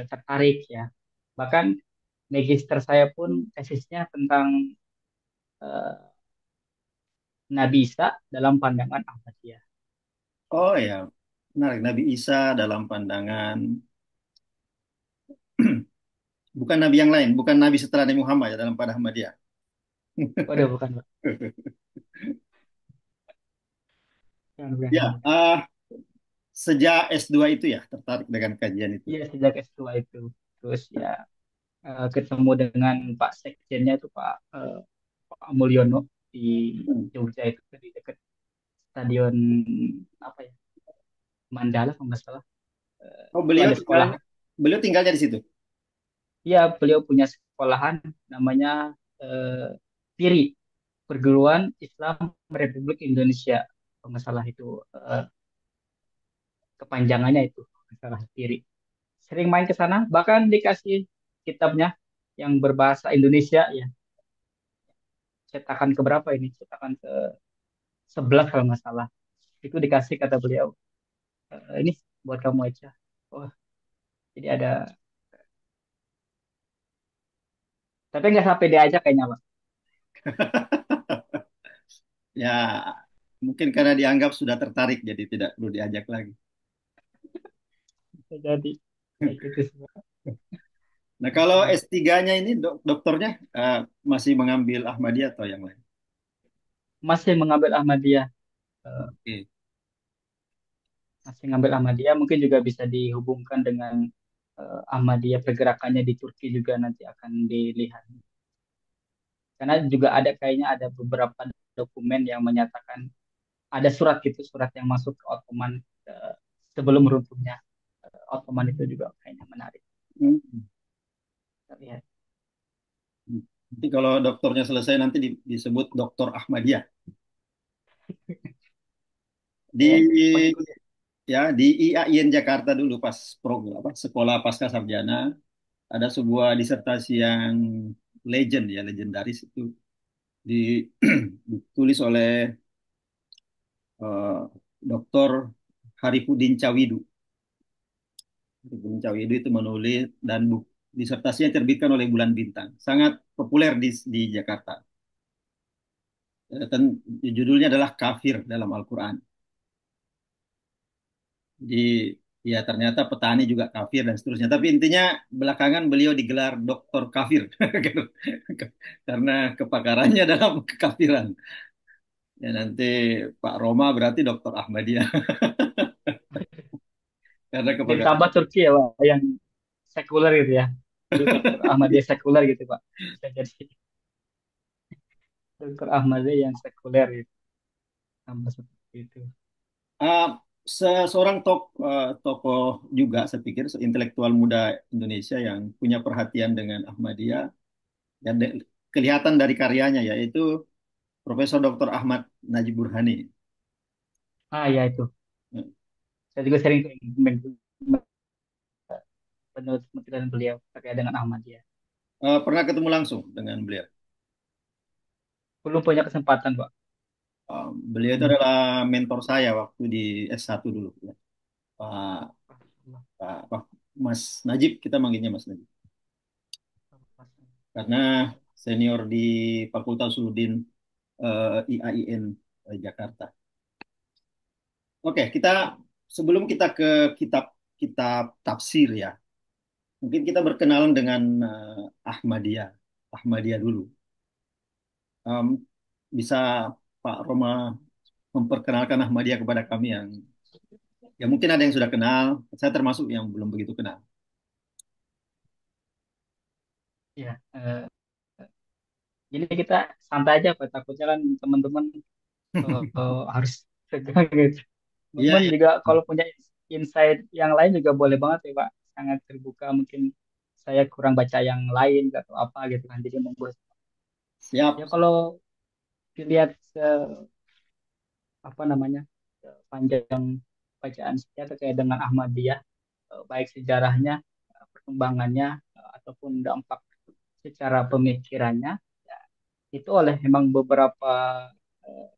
tertarik ya. Bahkan magister saya pun tesisnya tentang eh, Nabi Isa dalam pandangan Ahmadiyah. Oh ya, menarik. Nabi Isa dalam pandangan bukan nabi yang lain, bukan nabi setelah Nabi Muhammad ya dalam pandangan Ahmadiyah. Waduh, bukan, Pak. Bukan, Ya, bukan. sejak S2 itu ya tertarik dengan kajian itu. Iya, sejak S2 itu. Terus ya ketemu dengan Pak Sekjennya itu Pak Mulyono di Hmm. Jogja itu di dekat stadion apa ya, Mandala kalau nggak salah. Oh, Itu ada sekolah. beliau tinggalnya di situ. Iya, beliau punya sekolahan namanya eh, PIRI, Perguruan Islam Republik Indonesia. Kalau nggak salah itu kepanjangannya itu, kalau nggak salah PIRI. Sering main ke sana, bahkan dikasih kitabnya yang berbahasa Indonesia ya. Cetakan ke berapa ini? Cetakan ke 11 kalau nggak salah. Itu dikasih kata beliau, ini buat kamu aja. Oh, jadi ada, tapi nggak sampai diajak kayaknya, Pak. Ya, mungkin karena dianggap sudah tertarik jadi tidak perlu diajak lagi. Bisa jadi kayak gitu sih, Pak. Nah, kalau S3-nya ini doktornya masih mengambil Ahmadiyah atau yang lain? Masih mengambil Ahmadiyah, eh, Oke. masih ngambil Ahmadiyah, mungkin juga bisa dihubungkan dengan Ahmadiyah pergerakannya di Turki juga nanti akan dilihat. Karena juga ada kayaknya ada beberapa dokumen yang menyatakan ada surat gitu, surat yang masuk ke Ottoman sebelum runtuhnya Ottoman itu juga kayaknya menarik. Hmm. Kita lihat. Nanti kalau doktornya selesai nanti disebut Doktor Ahmadiyah. Ya, cepat Di ikut ya. ya di IAIN Jakarta dulu pas program apa sekolah pasca sarjana ada sebuah disertasi yang legend ya legendaris itu di ditulis oleh eh, Dr. Harifudin Cawidu. Harifudin Cawidu itu menulis dan disertasinya diterbitkan oleh Bulan Bintang. Sangat populer di Jakarta. Dan judulnya adalah Kafir dalam Al-Quran. Jadi ya ternyata petani juga kafir dan seterusnya. Tapi intinya belakangan beliau digelar doktor kafir karena kepakarannya dalam kekafiran. Ya nanti Pak Roma berarti dokter Ahmadiyah karena kepakaran. Ditambah Turki ya, Pak, yang sekuler gitu ya. Jadi Dokter Ahmadiyah sekuler gitu, Pak. Bisa jadi Dokter Ahmadiyah yang sekuler gitu. Tambah seperti itu. Uh, Seorang tokoh juga saya pikir intelektual muda Indonesia yang punya perhatian dengan Ahmadiyah dan kelihatan dari karyanya yaitu Profesor Dr. Ahmad Najib Burhani. Ah ya itu. Saya juga sering penelitian beliau terkait dengan Ahmadiyah. Pernah ketemu langsung dengan beliau. Belum punya kesempatan, Pak. Beliau itu adalah mentor saya waktu di S1 dulu. Ya. Pak, Pak Mas Najib, kita manggilnya Mas Najib. Karena senior di Fakultas Uludin IAIN Jakarta. Oke, sebelum kita ke kitab kitab tafsir ya, mungkin kita berkenalan dengan Ahmadiyah, Ahmadiyah dulu. Em, Bisa Pak Roma memperkenalkan Ahmadiyah kepada kami yang ya mungkin ada yang sudah kenal, saya termasuk yang belum begitu kenal. Ya, jadi kita santai aja, Pak. Takutnya kan teman-teman harus tegang gitu. Iya, Teman-teman iya. juga kalau punya insight yang lain juga boleh banget ya, Pak. Sangat terbuka. Mungkin saya kurang baca yang lain atau apa gitu kan. Jadi membuat Siap. ya kalau dilihat apa namanya panjang bacaan saya terkait dengan Ahmadiyah, baik sejarahnya, perkembangannya, ataupun dampak secara pemikirannya, ya, itu oleh memang beberapa eh,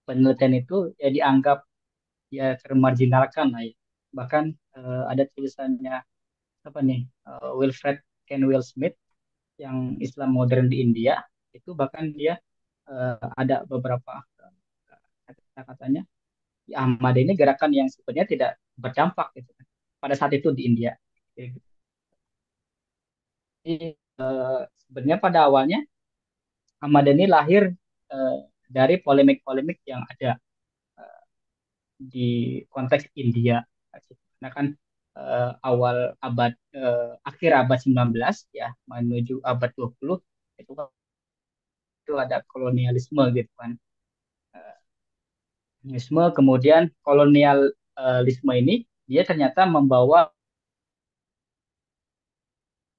penelitian itu ya dianggap ya termarginalkan lah ya. Bahkan ada tulisannya apa nih, Wilfred Kenwell Smith yang Islam modern di India. Itu bahkan dia ada beberapa kata-katanya Ahmad ini gerakan yang sebenarnya tidak berdampak gitu kan pada saat itu di India. Jadi sebenarnya pada awalnya Ahmad ini lahir eh, dari polemik-polemik yang ada di konteks India. Karena kan awal akhir abad 19 ya menuju abad 20 itu kan itu ada kolonialisme gitu kan. Kolonialisme kemudian kolonialisme ini dia ternyata membawa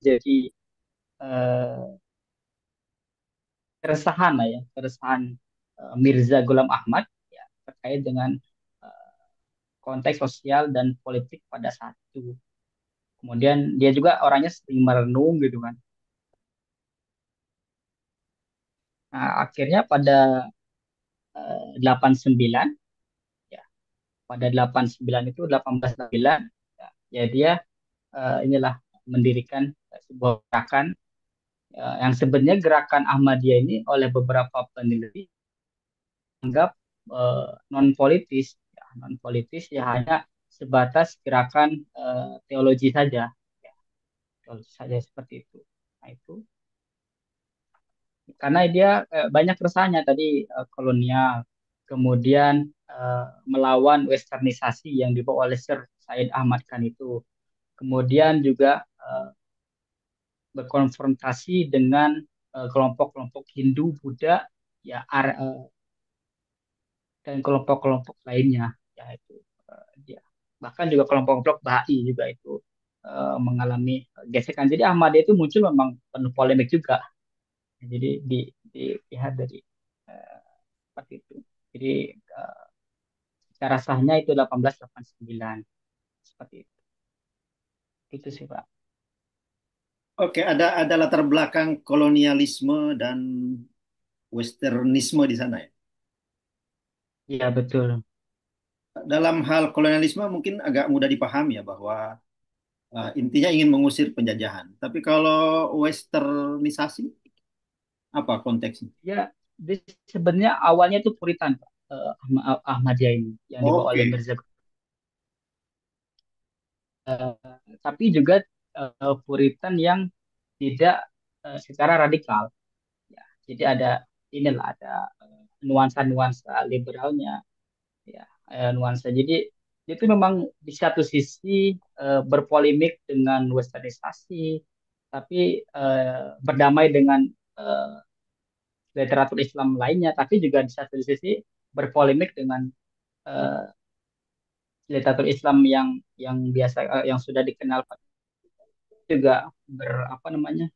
jadi eh, keresahan lah ya, keresahan Mirza Ghulam Ahmad ya terkait dengan eh, konteks sosial dan politik pada saat itu. Kemudian dia juga orangnya sering merenung gitu kan. Nah, akhirnya pada 89 ya, pada 89 itu 1889 ya, ya dia inilah mendirikan sebuah gerakan yang sebenarnya gerakan Ahmadiyah ini oleh beberapa peneliti anggap non politis ya, non politis ya hanya sebatas gerakan teologi saja ya, teologi saja seperti itu. Nah, itu karena dia banyak keresahannya tadi kolonial, kemudian melawan westernisasi yang dibawa oleh Sir Said Ahmad Khan itu, kemudian juga berkonfrontasi dengan kelompok-kelompok Hindu, Buddha, ya dan kelompok-kelompok lainnya, yaitu dia bahkan juga kelompok-kelompok Bahai juga itu mengalami gesekan. Jadi Ahmadiyah itu muncul memang penuh polemik juga. Jadi dilihat dari eh, seperti itu. Jadi eh, secara sahnya itu 1889 seperti itu. Itu sih Pak. Oke, ada latar belakang kolonialisme dan westernisme di sana ya. Iya betul. Dalam hal kolonialisme mungkin agak mudah dipahami ya bahwa intinya ingin mengusir penjajahan. Tapi kalau westernisasi apa konteksnya? Ya, sebenarnya awalnya itu Puritan Pak. Ahmadiyah ini yang dibawa oleh Oke, Mirza. Eh, tapi juga Puritan yang tidak secara radikal. Ya, jadi ada inilah ada nuansa-nuansa liberalnya, ya nuansa. Jadi itu memang di satu sisi berpolemik dengan westernisasi, tapi berdamai dengan eh, literatur Islam lainnya, tapi juga di satu sisi berpolemik dengan eh, literatur Islam yang biasa yang sudah dikenal juga apa namanya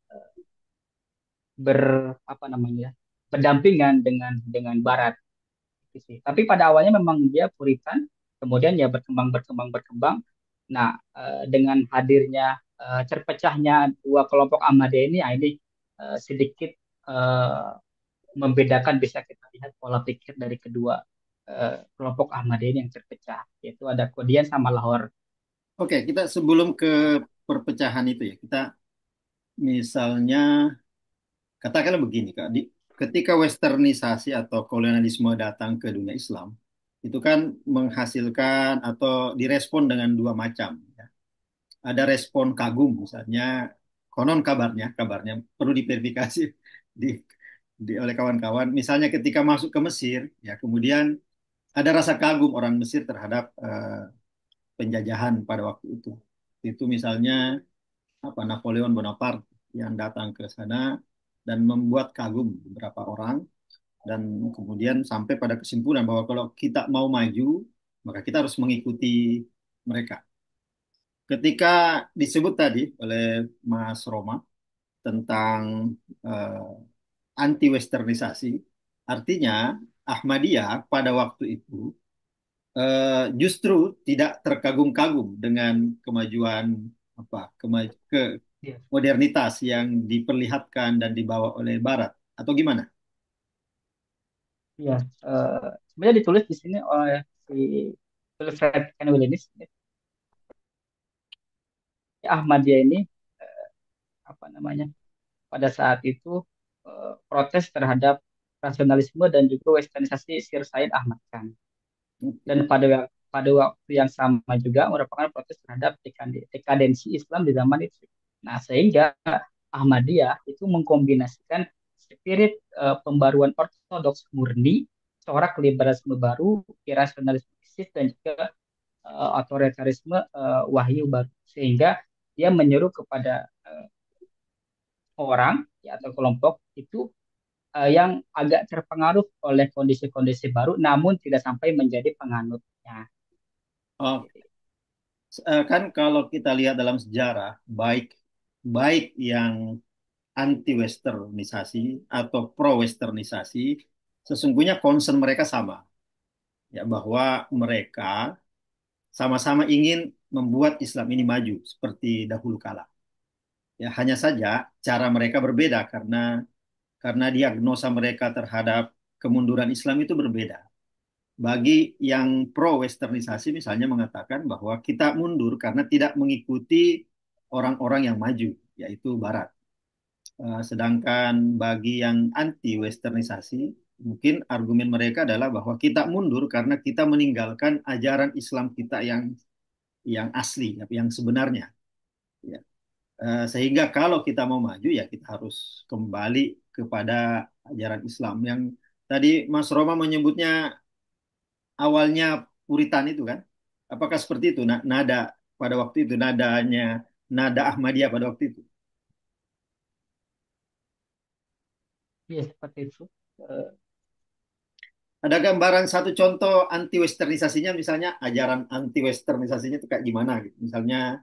ber apa namanya berdampingan dengan Barat gitu sih. Tapi pada awalnya memang dia Puritan, kemudian ya berkembang. Nah, dengan hadirnya terpecahnya dua kelompok Ahmadiyah ini, ini sedikit eh, membedakan bisa kita lihat pola pikir dari kedua kelompok Ahmadiyah ini yang terpecah, yaitu ada Qadian sama Lahore. oke. Kita sebelum ke perpecahan itu ya, kita misalnya katakanlah begini Kak, ketika westernisasi atau kolonialisme datang ke dunia Islam, itu kan menghasilkan atau direspon dengan dua macam. Ya. Ada respon kagum misalnya, konon kabarnya perlu diverifikasi di, oleh kawan-kawan. Misalnya ketika masuk ke Mesir, ya kemudian ada rasa kagum orang Mesir terhadap penjajahan pada waktu itu. Itu misalnya apa Napoleon Bonaparte yang datang ke sana dan membuat kagum beberapa orang dan kemudian sampai pada kesimpulan bahwa kalau kita mau maju maka kita harus mengikuti mereka. Ketika disebut tadi oleh Mas Roma tentang anti westernisasi, artinya Ahmadiyah pada waktu itu justru tidak terkagum-kagum dengan kemajuan apa ke Ya, modernitas yang diperlihatkan dan dibawa oleh Barat atau gimana? ya. Sebenarnya ditulis di sini oleh si Wilfred Kenwell ini Ahmadiyah ini apa namanya pada saat itu protes terhadap rasionalisme dan juga westernisasi Sir Said Ahmad Khan. Oke. Dan pada waktu yang sama juga merupakan protes terhadap dekadensi Islam di zaman itu. Nah, sehingga Ahmadiyah itu mengkombinasikan spirit pembaruan ortodoks murni, corak liberalisme baru, irasionalisme ISIS, dan juga otoritarisme wahyu baru. Sehingga dia menyeru kepada orang ya, atau kelompok itu yang agak terpengaruh oleh kondisi-kondisi baru, namun tidak sampai menjadi penganutnya. Oh, kan kalau kita lihat dalam sejarah, baik baik yang anti westernisasi atau pro westernisasi, sesungguhnya concern mereka sama, ya bahwa mereka sama-sama ingin membuat Islam ini maju seperti dahulu kala. Ya, hanya saja cara mereka berbeda karena diagnosa mereka terhadap kemunduran Islam itu berbeda. Bagi yang pro westernisasi misalnya mengatakan bahwa kita mundur karena tidak mengikuti orang-orang yang maju, yaitu Barat. Sedangkan bagi yang anti westernisasi, mungkin argumen mereka adalah bahwa kita mundur karena kita meninggalkan ajaran Islam kita yang asli, yang sebenarnya. Ya. Sehingga kalau kita mau maju ya kita harus kembali kepada ajaran Islam yang tadi Mas Roma menyebutnya awalnya Puritan itu kan. Apakah seperti itu nada pada waktu itu nada Ahmadiyah pada waktu itu? Ya, seperti itu. Eh, Ada gambaran satu contoh anti westernisasinya misalnya ajaran anti westernisasinya itu kayak gimana gitu. Misalnya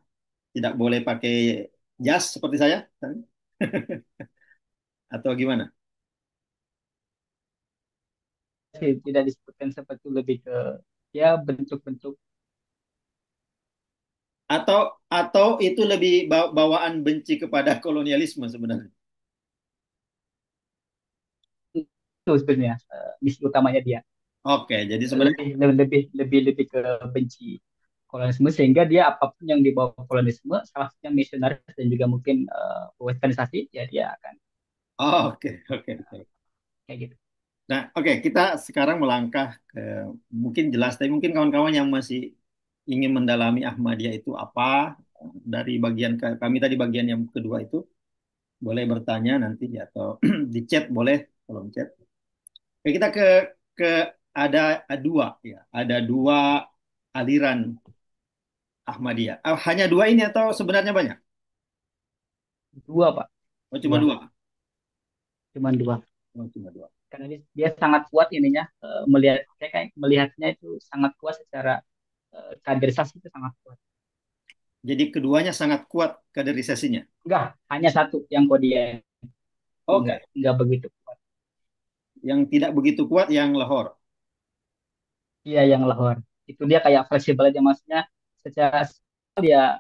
tidak boleh pakai jas seperti saya atau gimana? sih tidak disebutkan seperti itu, lebih ke ya bentuk-bentuk Atau itu lebih bawaan benci kepada kolonialisme sebenarnya. itu sebenarnya misi utamanya dia. Oke, jadi sebenarnya Lebih ke benci kolonialisme, sehingga dia apapun yang dibawa kolonialisme, salah satunya misionaris dan juga mungkin westernisasi, ya dia akan oke, oke, oke. kayak gitu. Nah, oke, kita sekarang melangkah ke mungkin jelas, tapi mungkin kawan-kawan yang masih ingin mendalami Ahmadiyah itu apa dari bagian kami tadi bagian yang kedua itu boleh bertanya nanti ya, atau di chat boleh kolom chat. Oke, kita ke ada dua ya, ada dua aliran Ahmadiyah. Hanya dua ini atau sebenarnya banyak? Dua pak, Oh, cuma dua, dua. cuman dua. Oh, cuma dua. Karena dia sangat kuat ininya, saya kayak melihatnya itu sangat kuat secara kaderisasi, itu sangat kuat. Jadi keduanya sangat kuat kaderisasinya. Enggak, hanya satu yang Kodia itu Oke, enggak begitu kuat. yang tidak begitu kuat yang Lahore. Iya, yang Lahore. Itu dia kayak fleksibel aja, maksudnya secara dia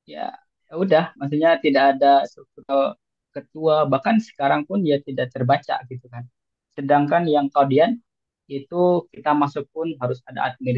ya ya udah, maksudnya tidak ada struktur ketua, bahkan sekarang pun ya tidak terbaca gitu kan. Sedangkan yang Qadian itu kita masuk pun harus ada admin